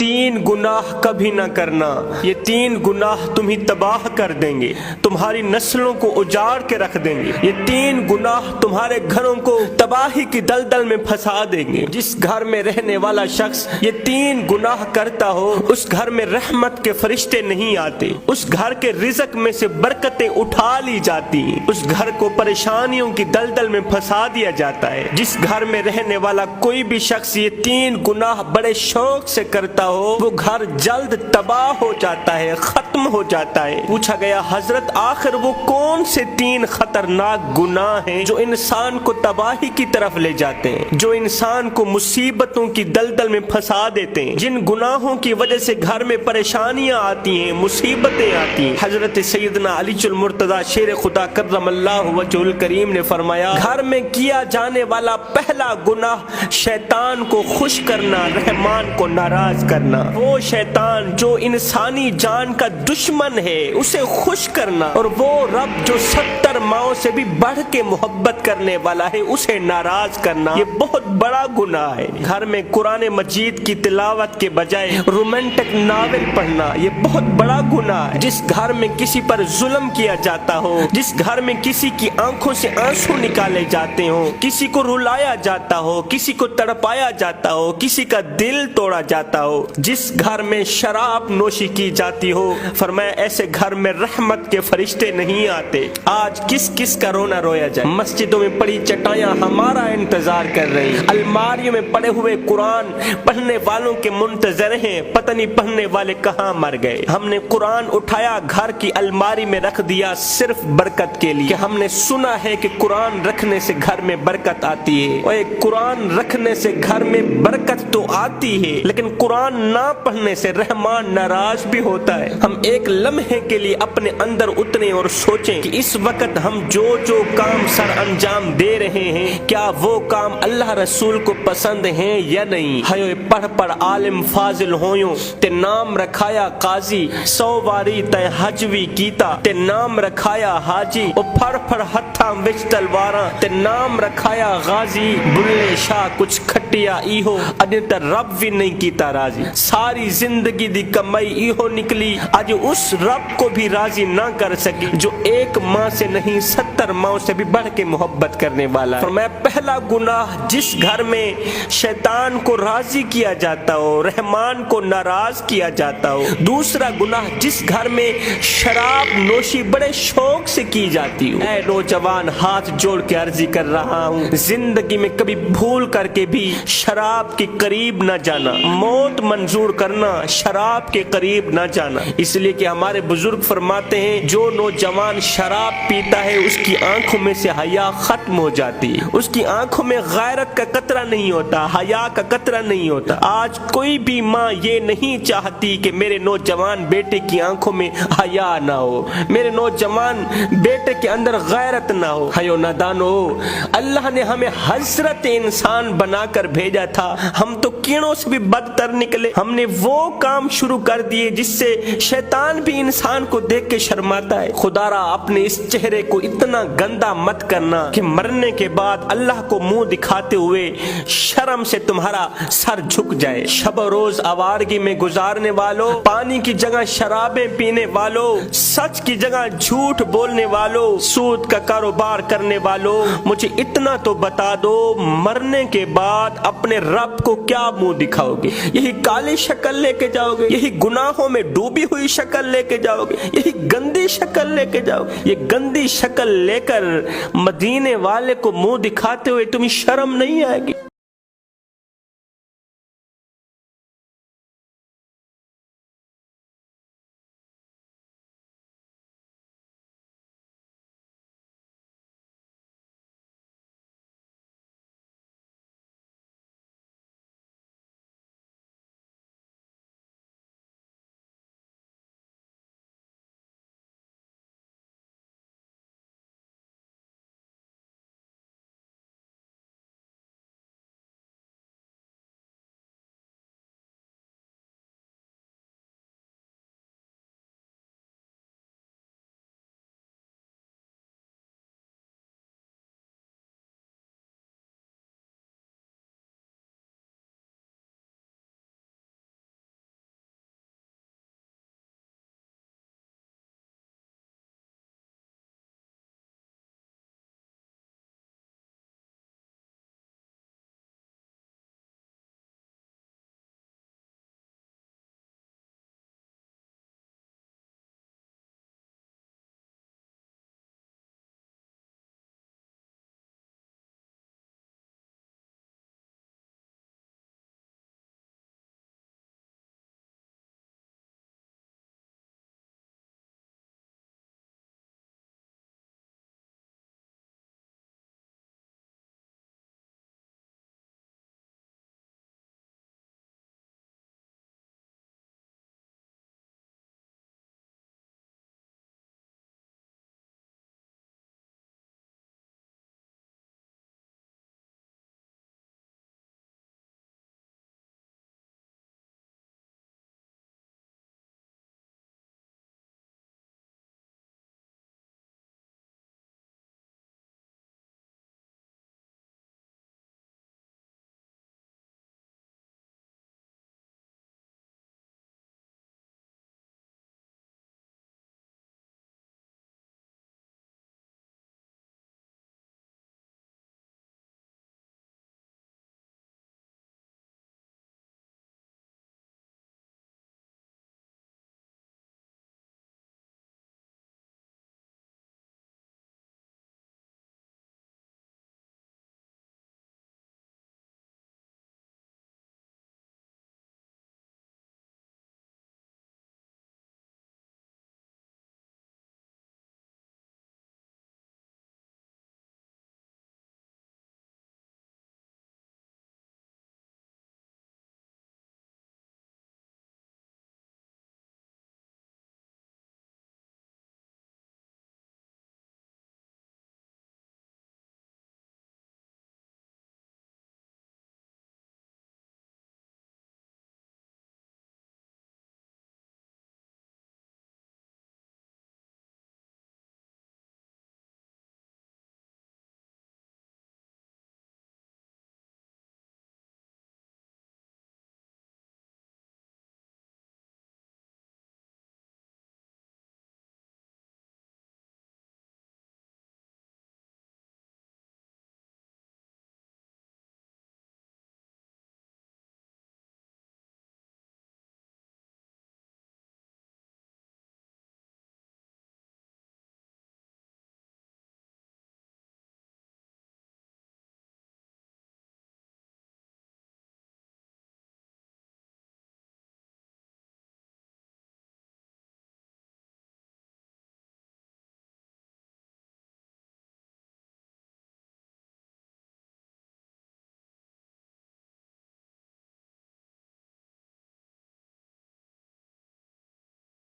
तीन गुनाह कभी ना करना, ये तीन गुनाह तुम्हें तबाह कर देंगे, तुम्हारी नस्लों को उजाड़ के रख देंगे। ये तीन गुनाह तुम्हारे घरों को तबाही की दलदल में फंसा देंगे। जिस घर में रहने वाला शख्स ये तीन गुनाह करता हो, उस घर में रहमत के फरिश्ते नहीं आते, उस घर के रिज़्क में से बरकतें उठा ली जाती हैं, उस घर को परेशानियों की दलदल में फंसा दिया जाता है। जिस घर में रहने वाला कोई भी शख्स ये तीन गुनाह बड़े शौक से करता हो, वो घर जल्द तबाह हो जाता है, खत्म हो जाता है। पूछा गया, हजरत आखिर वो कौन से तीन खतरनाक गुनाह हैं जो इंसान को तबाही की तरफ ले जाते हैं, जो इंसान को मुसीबतों की दलदल में फंसा देते हैं, जिन गुनाहों की वजह से घर में परेशानियां आती हैं, मुसीबतें आती हैं। हजरत सैयदना अली अल मुर्तजा शेर खुदा कर्रमल्लाहु वजहुल करीम ने फरमाया, घर में किया जाने वाला पहला गुनाह शैतान को खुश करना, रहमान को नाराज करना। वो शैतान जो इंसानी जान का दुश्मन है, उसे खुश करना, और वो रब जो 70 माओं से भी बढ़ के मोहब्बत करने वाला है, उसे नाराज करना, ये बहुत बड़ा गुनाह है। घर में कुरान मजीद की तिलावत के बजाय रोमांटिक नावल पढ़ना, ये बहुत बड़ा गुनाह है। जिस घर में किसी पर जुल्म किया जाता हो, जिस घर में किसी की आंखों से आंसू निकाले जाते हो, किसी को रुलाया जाता हो, किसी को तड़पाया जाता हो, किसी का दिल तोड़ा जाता हो, जिस घर में शराब नोशी की जाती हो, फरमाया ऐसे घर में रहमत के फरिश्ते नहीं आते। आज किस किस का रोना रोया जाए। मस्जिदों में पड़ी चटाइयां हमारा इंतजार कर रही, अलमारियों में पड़े हुए कुरान पढ़ने वालों के मुंतजर हैं, पता नहीं पढ़ने वाले कहाँ मर गए। हमने कुरान उठाया, घर की अलमारी में रख दिया सिर्फ बरकत के लिए। हमने सुना है कि कुरान रखने से घर में बरकत आती है, और कुरान रखने से घर में बरकत तो आती है, लेकिन कुरान ना पढ़ने से रहमान नाराज भी होता है। हम एक लम्हे के लिए अपने अंदर उतरे और सोचें कि इस वक्त हम जो जो काम सर अंजाम दे रहे हैं, क्या वो काम अल्लाह रसूल को पसंद है या नहीं। हयो पढ़ पढ़ आलिम फाजिल होयो, ते नाम रखाया काजी, 100 वारी तय हजवी कीता, ते नाम रखाया हाजी, ओ फड़ फड़ हथा विच तलवारा, ते नाम रखाया गाजी, बुल्ले शाह कुछ खटिया इहो, अज त रब भी नहीं कीता राजी। सारी जिंदगी दी कमाई इहो निकली, आज उस रब को भी राजी ना कर सकी जो एक माँ से नहीं 70 माँ से भी बढ़ के मोहब्बत करने वाला है। मैं पहला गुनाह, जिस घर में शैतान को राजी किया जाता हो, रहमान को नाराज किया जाता हो। दूसरा गुनाह, जिस घर में शराब नोशी बड़े शौक से की जाती हो। ऐ नौजवान, हाथ जोड़ के अर्जी कर रहा हूँ, जिंदगी में कभी भूल करके भी शराब के करीब न जाना, मौत मंजूर करना, शराब के करीब न जाना। इसलिए कि हमारे बुजुर्ग फरमाते हैं, जो नौजवान शराब पीता है उसकी आंखों में से हया खत्म हो जाती है, उसकी आंखों में गैरत का कतरा नहीं होता, हया का कतरा नहीं होता। आज कोई भी माँ ये नहीं चाहती कि मेरे नौजवान बेटे की आंखों में हया ना हो, मेरे नौजवान बेटे के अंदर गैरत ना हो। हयो नादानो, अल्लाह ने हमें हजरत इंसान बनाकर भेजा था, हम तो कीड़ों से भी बदतर निकले। हमने वो काम शुरू कर दिए जिससे शैतान भी इंसान को देख के शर्माता है। खुदारा अपने इस चेहरे को इतना गंदा मत करना कि मरने के बाद अल्लाह को मुंह दिखाते हुए शर्म से तुम्हारा सर झुक जाए। शब रोज आवारगी में गुजारने वालों, पानी की जगह शराबें पीने वालों, सच की जगह झूठ बोलने वालों, सूद का कारोबार करने वालों, मुझे इतना तो बता दो, मरने के बाद अपने रब को क्या मुंह दिखाओगे? यही काली शक्ल लेके जाओगे? यही गुनाहों में डूबी हुई शक्ल लेके जाओगे? यही गंदी शक्ल लेके जाओगे? ये गंदी शक्ल लेकर मदीने वाले को मुंह दिखाते हुए तुम्हें शर्म नहीं आएगी?